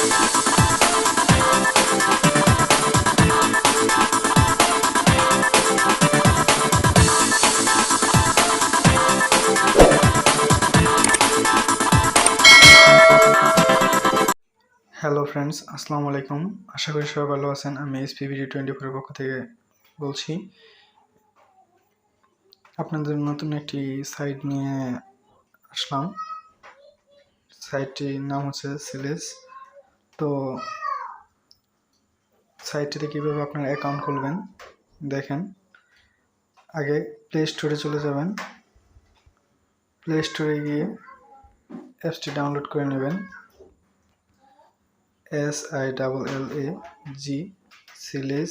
Hello friends, আসসালামু আলাইকুম। আশা করি সবাই ভালো আছেন। আমি SPVD24 এর পক্ষ থেকে বলছি। আপনাদের নতুন একটি সাইট নিয়ে আসলাম। সাইটটির নাম হচ্ছে সিলেজ। তো সাইটটিতে কীভাবে আপনার অ্যাকাউন্ট খুলবেন দেখেন। আগে প্লে স্টোরে চলে যাবেন। প্লে স্টোরে গিয়ে অ্যাপসটি ডাউনলোড করে নেবেন। SILLAG সিলেজ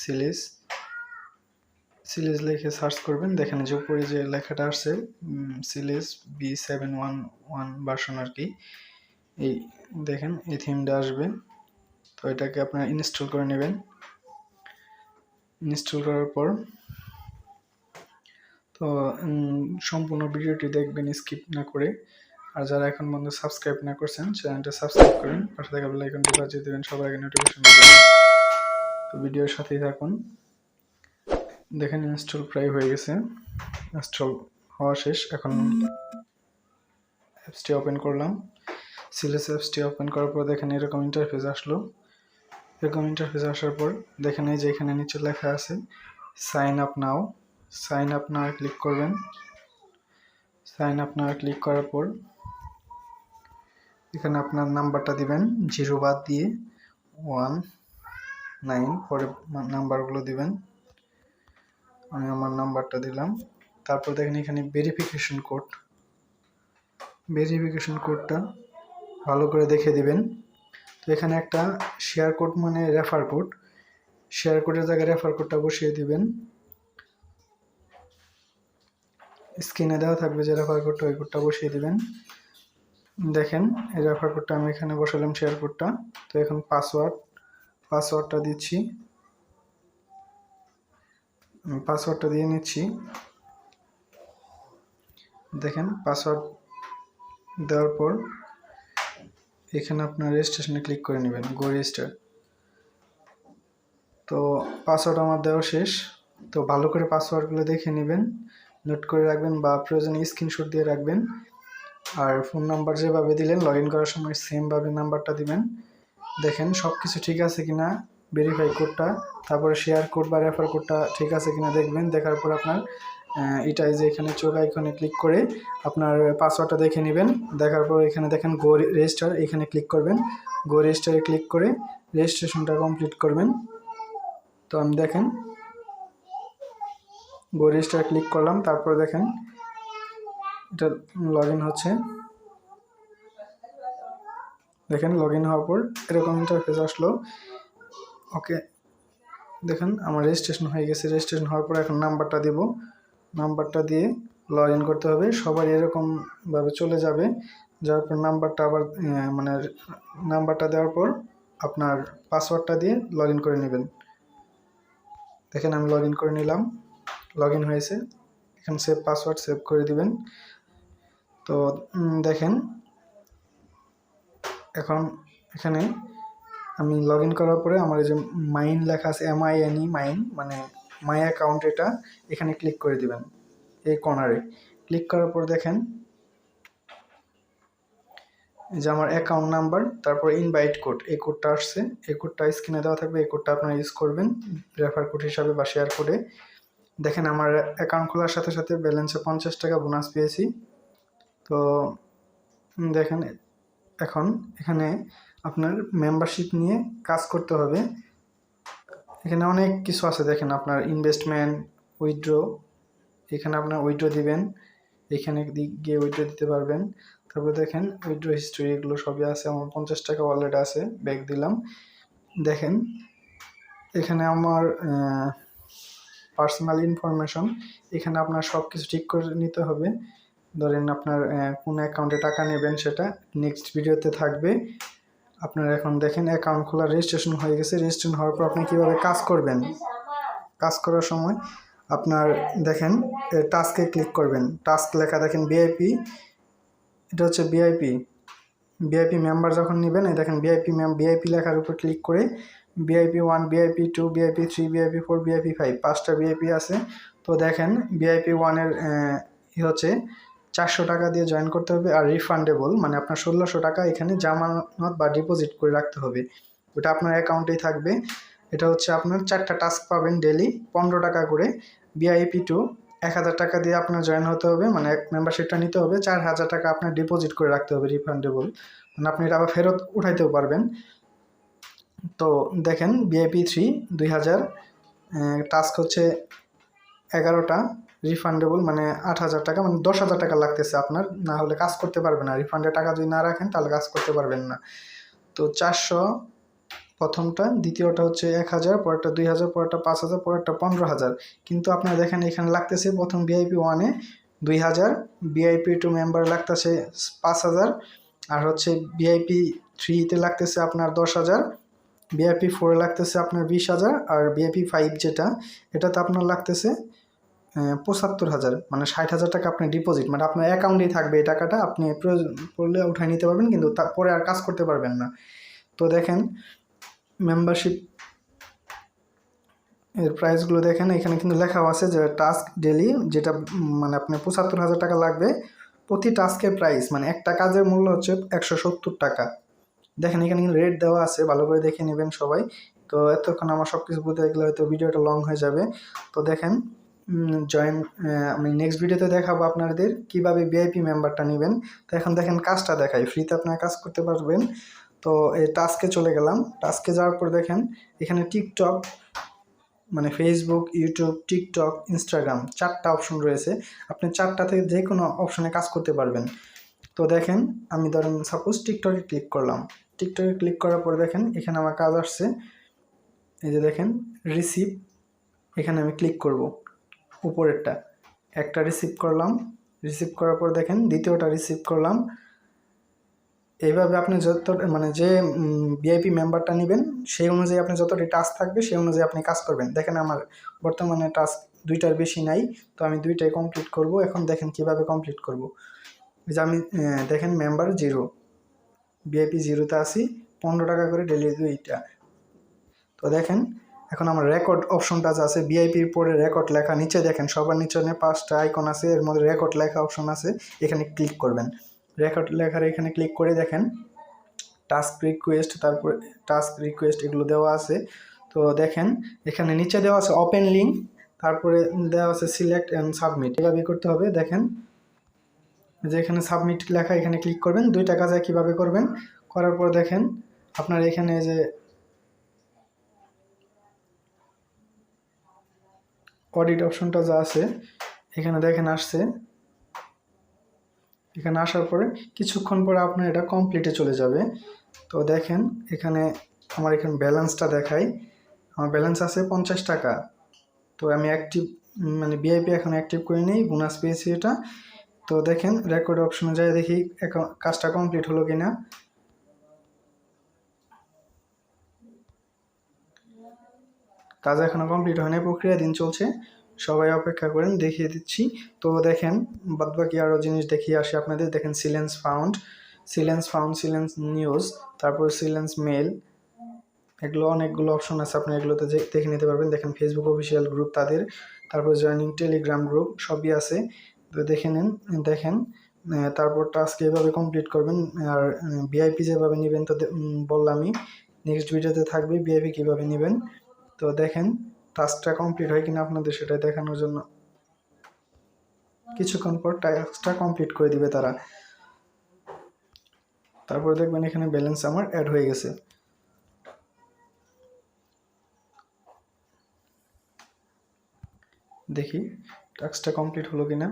সিলেজ সিলেজ লিখে সার্চ করবেন। দেখেন যে উপরে যে লেখাটা আসছে সিলেজ B711 ভার্সন আর কি, এই দেখেন এই থিমটা আসবে। তো এটাকে আপনারা ইনস্টল করে নেবেন। ইনস্টল করার পর তো সম্পূর্ণ ভিডিওটি দেখবেন স্কিপ না করে। আর যারা এখন পর্যন্ত সাবস্ক্রাইব না করছেন চ্যানেলটা সাবস্ক্রাইব করেন, পাশে থাকা বেল আইকনটি বাজিয়ে দেবেন, সবার আগে নোটিফিকেশন পাবেন। তো ভিডিওর সাথেই থাকুন। দেখেন ইনস্টল প্রায় হয়ে গেছে, ইনস্টল হওয়া শেষ। এখন অ্যাপসটি ওপেন করলাম। সিলেজ অ্যাপসটি ওপেন করার পর দেখেন এরকম ইন্টারফেস আসলো। এরকম ইন্টারফেস আসার পর দেখেন এই যে এখানে নিচে লেখা আছে sign up now. Sign up now click করবেন। সাইন আপ নাও ক্লিক করার পর এখানে আপনার নাম্বারটা দিবেন, 0 বাদ দিয়ে 19, পরে নাম্বারগুলো দিবেন। আমি আমার নাম্বারটা দিলাম। তারপর দেখেন এখানে ভেরিফিকেশন কোডটা ভালো করে দেখে দিবেন। তো এখানে একটা শেয়ার কোড মানে রেফার কোড, শেয়ার কোডের জায়গায় রেফার কোডটা বসিয়ে দিবেন। স্ক্রিনে দেওয়া থাকবে যে রেফার কোডটা, ওই কোডটা বসিয়ে দিবেন। দেখেন এই রেফার কোডটা আমি এখানে বসালাম, শেয়ার কোডটা। তো এখন পাসওয়ার্ডটা দিচ্ছি। আমি পাসওয়ার্ডটা দিয়ে নিচ্ছি। দেখেন পাসওয়ার্ড দেওয়ার পর এখানে আপনার রেজিস্ট্রেশনে ক্লিক করে নেবেন, গো রেজিস্টার। তো পাসওয়ার্ড আমার দেওয়া শেষ। তো ভালো করে পাসওয়ার্ডগুলো দেখে নেবেন, নোট করে রাখবেন বা প্রয়োজনে স্ক্রিনশট দিয়ে রাখবেন। আর ফোন নাম্বার যেভাবে দিলেন লগ ইন করার সময় সেমভাবে নাম্বারটা দিবেন। দেখেন সব কিছু ঠিক আছে কিনা, ভেরিফাই কোডটা, তারপরে শেয়ার কোড বা রেফার কোডটা ঠিক আছে কিনা দেখবেন। দেখার পর আপনার এটাই যে এখানে চোখ আইকনে ক্লিক করে আপনার পাসওয়ার্ডটা দেখে নেবেন। দেখার পর এখানে দেখেন গো রেজিস্টার, এখানে ক্লিক করবেন। গো রেজিস্টারে ক্লিক করে রেজিস্ট্রেশনটা কমপ্লিট করবেন। তো আমি দেখেন গো রেজিস্টার ক্লিক করলাম। তারপর দেখেন এটা লগ ইন হচ্ছে। দেখেন লগ ইন হওয়ার পর এরকম ইন্টারফেস আসলো। ওকে, দেখেন আমার রেজিস্ট্রেশন হয়ে গেছে। রেজিস্ট্রেশন হওয়ার পর এখন নাম্বারটা দেব, নাম্বারটা দিয়ে লগ ইন করতে হবে। সবার এরকমভাবে চলে যাবে। যাওয়ার পর নাম্বারটা আবার মানে নাম্বারটা দেওয়ার পর আপনার পাসওয়ার্ডটা দিয়ে লগ ইন করে নেবেন। দেখেন আমি লগ ইন করে নিলাম, লগ ইন হয়েছে। এখানে সেভ পাসওয়ার্ড সেভ করে দিবেন। তো দেখেন এখন এখানে আমি লগ ইন করার পরে আমার এই যে মাইন লেখা আছে, MINE মাইন মানে মাই অ্যাকাউন্ট, এটা এখানে ক্লিক করে দিবেন। এই কর্নারে ক্লিক করার পর দেখেন যে আমার অ্যাকাউন্ট নাম্বার, তারপর ইনভাইট কোড, এই কোডটা আসছে। এই কোডটা স্ক্রিনে দেওয়া থাকবে, এই কোডটা আপনারা ইউজ করবেন রেফার কোড হিসাবে বা শেয়ার কোডে। দেখেন আমার অ্যাকাউন্ট খোলার সাথে সাথে ব্যালেন্সে 50 টাকা বোনাস পেয়েছি। তো দেখেন এখন এখানে আপনার মেম্বারশিপ নিয়ে কাজ করতে হবে। এখানে অনেক কিছু আছে। দেখেন আপনার ইনভেস্টমেন্ট, উইথড্র, এখানে আপনার উইথড্র দিবেন, এখানে গিয়ে উইথড্র দিতে পারবেন। তারপরে দেখেন উইথড্র হিস্ট্রি, এগুলো সবই আছে। আমার 50 টাকা ওয়ালেট আছে, ব্যাক দিলাম। দেখেন এখানে আমার পার্সোনাল ইনফরমেশন, এখানে আপনার সব কিছু ঠিক করে নিতে হবে। ধরেন আপনার কোন অ্যাকাউন্টে টাকা নেবেন সেটা নেক্সট ভিডিওতে থাকবে। আপনার এখন দেখেন অ্যাকাউন্ট খোলা রেজিস্ট্রেশন হয়ে গেছে। রেজিস্ট্রেশন হওয়ার পর আপনি কীভাবে কাজ করবেন, কাজ করার সময় আপনার দেখেন টাস্কে ক্লিক করবেন। টাস্ক লেখা দেখেন VIP, এটা হচ্ছে VIP। ভিআইপি মেম্বার যখন নেবেন, এই দেখেন ভিআইপি লেখার উপর ক্লিক করে VIP 1, VIP 2, VIP 3, VIP 4, VIP 5 5টা ভিআইপি আছে। তো দেখেন ভিআইপি 1-এর হচ্ছে 400 টাকা দিয়ে জয়েন করতে হবে, আর রিফান্ডেবল মানে আপনার 1600 টাকা এখানে জামানত বা ডিপোজিট করে রাখতে হবে, ওটা আপনার অ্যাকাউন্টেই থাকবে। এটা হচ্ছে আপনার 4টা টাস্ক পাবেন ডেলি 15 টাকা করে। ভিআইপি 2 1000 টাকা দিয়ে আপনার জয়েন হতে হবে, মানে মেম্বারশিপটা নিতে হবে, 4000 টাকা আপনার ডিপোজিট করে রাখতে হবে রিফান্ডেবল, মানে আপনি এটা আবার ফেরত উঠাইতেও পারবেন। তো দেখেন ভিআইপি 3 2000, টাস্ক হচ্ছে 11টা, রিফান্ডেবল মানে 8000 টাকা, মানে 10,000 টাকা লাগতেছে আপনার, না হলে কাজ করতে পারবেন না। রিফান্ডের টাকা যদি না রাখেন তাহলে কাজ করতে পারবেন না। তো 400 প্রথমটা, দ্বিতীয়টা হচ্ছে 1000, পরেরটা 2000, পরেরটা 5000, পরেরটা 15000। কিন্তু আপনারা দেখেন এখানে লাগতেছে প্রথম ভিআইপি 1-এ 2000, ভিআইপি 2 মেম্বার লাগতেছে 5000, আর হচ্ছে ভিআইপি 3-তে লাগতেছে আপনার 10,000, ভিআইপি 4-এ লাগতেছে আপনার 20,000, আর ভিআইপি 5 যেটা, এটাতে আপনার লাগতেছে 75,000, মানে 60,000 টাকা আপনার ডিপোজিট, মানে আপনার অ্যাকাউন্টেই থাকবে এই টাকাটা, আপনি প্রয়োজন পড়লে উঠায় নিতে পারবেন, কিন্তু তারপরে আর কাজ করতে পারবেন না। তো দেখেন মেম্বারশিপ এর প্রাইসগুলো দেখেন, এখানে কিন্তু লেখাও আছে যে টাস্ক ডেলি, যেটা মানে আপনার 75,000 টাকা লাগবে প্রতি টাস্কের প্রাইস, মানে একটা কাজের মূল্য হচ্ছে 170 টাকা। দেখেন এখানে কিন্তু রেট দেওয়া আছে, ভালো করে দেখে নেবেন সবাই। তো এতক্ষণ আমার সব কিছু বলতে গেলে হয়তো ভিডিওটা লং হয়ে যাবে। তো দেখেন আমি নেক্সট ভিডিওতে দেখাবো আপনাদের কিভাবে ভিআইপি মেম্বারটা নেবেন। তো এখন দেখেন কাজটা দেখাই, ফ্রিতে আপনারা কাজ করতে পারবেন। তো এই টাস্কে চলে গেলাম, টাস্কে যাওয়ার পর দেখেন এখানে টিকটক, মানে ফেসবুক, ইউটিউব, টিকটক, ইনস্টাগ্রাম 4টা অপশন রয়েছে, আপনি 4টা থেকে যে কোনো অপশনে কাজ করতে পারবেন। তো দেখেন আমি ধরেন সাপোজ টিকটকে ক্লিক করলাম, টিকটকে ক্লিক করার পর দেখেন এখানে আমার কাজ আসছে, এই যে দেখেন রিসিভ, এখানে আমি ক্লিক করব, উপরেরটা একটা রিসিভ করলাম, রিসিভ করার পর দেখেন দ্বিতীয়টা রিসিভ করলাম। এইভাবে আপনি যত মানে যে ভিআইপি মেম্বারটা নেবেন সেই অনুযায়ী আপনি যতটি টাস্ক থাকবে সেই অনুযায়ী আপনি কাজ করবেন। দেখেন আমার বর্তমানে টাস্ক 2টার বেশি নাই, তো আমি 2টাই কমপ্লিট করব। এখন দেখেন কিভাবে কমপ্লিট করব। যে আমি দেখেন মেম্বার 0, ভিআইপি 0-তে আসি, 15 টাকা করে ডেলি 2টা। তো দেখেন এখন আমার রেকর্ড অপশনটা আছে, ভিআইপির পরে রেকর্ড লেখা, নিচে দেখেন সবার নিচে 5টা আইকন আছে, এর মধ্যে রেকর্ড লেখা অপশন আছে, এখানে ক্লিক করবেন। রেকর্ড লেখার এখানে ক্লিক করে দেখেন টাস্ক রিকোয়েস্ট, তারপর টাস্ক রিকোয়েস্ট এগুলো দেওয়া আছে। তো দেখেন এখানে নিচে দেওয়া আছে ওপেন লিঙ্ক, তারপরে দেওয়া আছে সিলেক্ট অ্যান্ড সাবমিট, এভাবে করতে হবে। দেখেন যে এখানে সাবমিট লেখা, এখানে ক্লিক করবেন। 2টা কাজে কীভাবে করবেন, করার পর দেখেন আপনার এখানে যে অডিট অপশনটা যা আছে এখানে দেখেন আসছে, এখানে আসার পরে কিছুক্ষণ পরে আপনার এটা কমপ্লিটে চলে যাবে। তো দেখেন এখানে আমার এখানে ব্যালেন্সটা দেখাই, আমার ব্যালেন্স আছে 50 টাকা। তো আমি অ্যাক্টিভ মানে ভিআইপি এখন অ্যাক্টিভ করে নিই, বোনাস পেয়েছি এটা। তো দেখেন রেকর্ড অপশনে যাই দেখি কাজটা কমপ্লিট হলো কিনা। কাজ এখনও কমপ্লিট হয়নি, প্রক্রিয়াধীন চলছে, সবাই অপেক্ষা করেন, দেখিয়ে দিচ্ছি। তো দেখেন বাদবাকি আরও জিনিস দেখিয়ে আসি আপনাদের। দেখেন সিলেন্স ফাউন্ড, সিলেন্স নিউজ, তারপর সিলেন্স মেল, এগুলো অনেকগুলো অপশন আছে, আপনি এগুলোতে দেখে নিতে পারবেন। দেখেন ফেসবুক অফিসিয়াল গ্রুপ তাদের, তারপর জয়েনিং টেলিগ্রাম গ্রুপ, সবই আছে, তো দেখে নেন। দেখেন তারপর টাস্ক এভাবে কমপ্লিট করবেন, আর ভিআইপি যেভাবে নেবেন তো বললামই, নেক্সট ভিডিওতে থাকবে ভিআইপি কীভাবে নেবেন। তো দেখেন টাস্কটা কমপ্লিট হয় কিনা আপনাদের সেটা দেখানোর জন্য, কিছুক্ষণ পর টাস্কটা কমপ্লিট করে দিবে তারা। তারপর দেখবেন এখানে ব্যালেন্স আমার অ্যাড হয়ে গেছে। দেখি টাস্কটা কমপ্লিট হলো কিনা।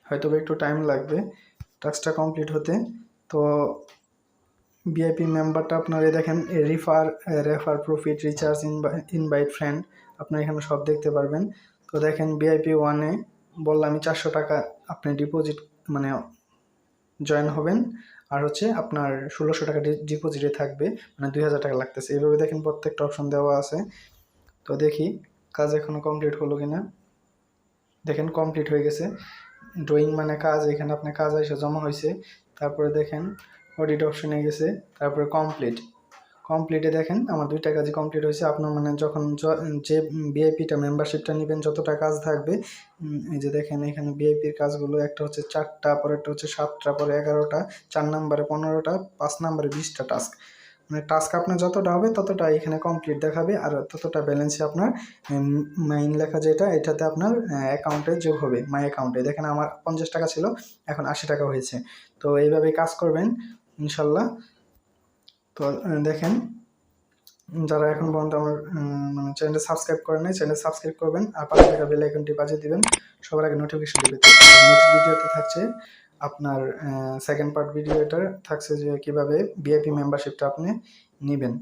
হয়তো একটু টাইম লাগবে টাস্কটা কমপ্লিট হতে। তো ভিআইপি মেম্বারটা আপনারা দেখেন refer profit, recharge, invite friend, আপনারা এখানে সব দেখতে পারবেন। তো দেখেন ভিআইপি 1-এ বললাম আমি 400 টাকা আপনি ডিপোজিট মানে জয়েন হবেন, আর হচ্ছে আপনার 1600 টাকা ডিপোজিটে থাকবে, মানে 2000 টাকা লাগতেছে। এইভাবে দেখেন প্রত্যেকটা অপশন দেওয়া আছে। তো দেখি কাজ এখনো কমপ্লিট হলো কিনা। দেখেন কমপ্লিট হয়ে গেছে। ড্রয়িং মানে কাজ, এখানে আপনার কাজ এসে জমা হয়েছে। তারপরে দেখেন অডিট অপশনে গেছে, তারপরে কমপ্লিটে দেখেন আমার 2টা কাজই কমপ্লিট হয়েছে। আপনার মানে যখন যে ভিআইপিটা মেম্বারশিপটা নেবেন যতটা কাজ থাকবে, এই যে দেখেন এখানে ভিআইপির কাজগুলো একটা হচ্ছে 4টা, পরেরটা হচ্ছে 7টা, পরে 11টা, 4 নম্বরে 15টা, 5 নম্বরে 20টা টাস্ক। মানে টাস্ক আপনার যতটা হবে ততটা এখানে কমপ্লিট দেখাবে, আর ততটা ব্যালেন্সে আপনার মাইন লেখা যেটা এটাতে আপনার অ্যাকাউন্টে যোগ হবে, মাই অ্যাকাউন্টে। দেখেন আমার 50 টাকা ছিল, এখন 80 টাকা হয়েছে। তো এইভাবে কাজ করবেন ইনশাল্লাহ। তো দেখেন যারা এখন পর্যন্ত আমার মানে চ্যানেলটা সাবস্ক্রাইব করেন নাই, চ্যানেল সাবস্ক্রাইব করবেন আর পাশে থাকা বেল আইকনটি বাজিয়ে দিবেন, সবার আগে নোটিফিকেশন দিবে। নেক্সট ভিডিওতে থাকছে আপনার সেকেন্ড পার্ট ভিডিও, এটা থাকছে যে কিভাবে ভিআইপি মেম্বারশিপটা আপনি নেবেন।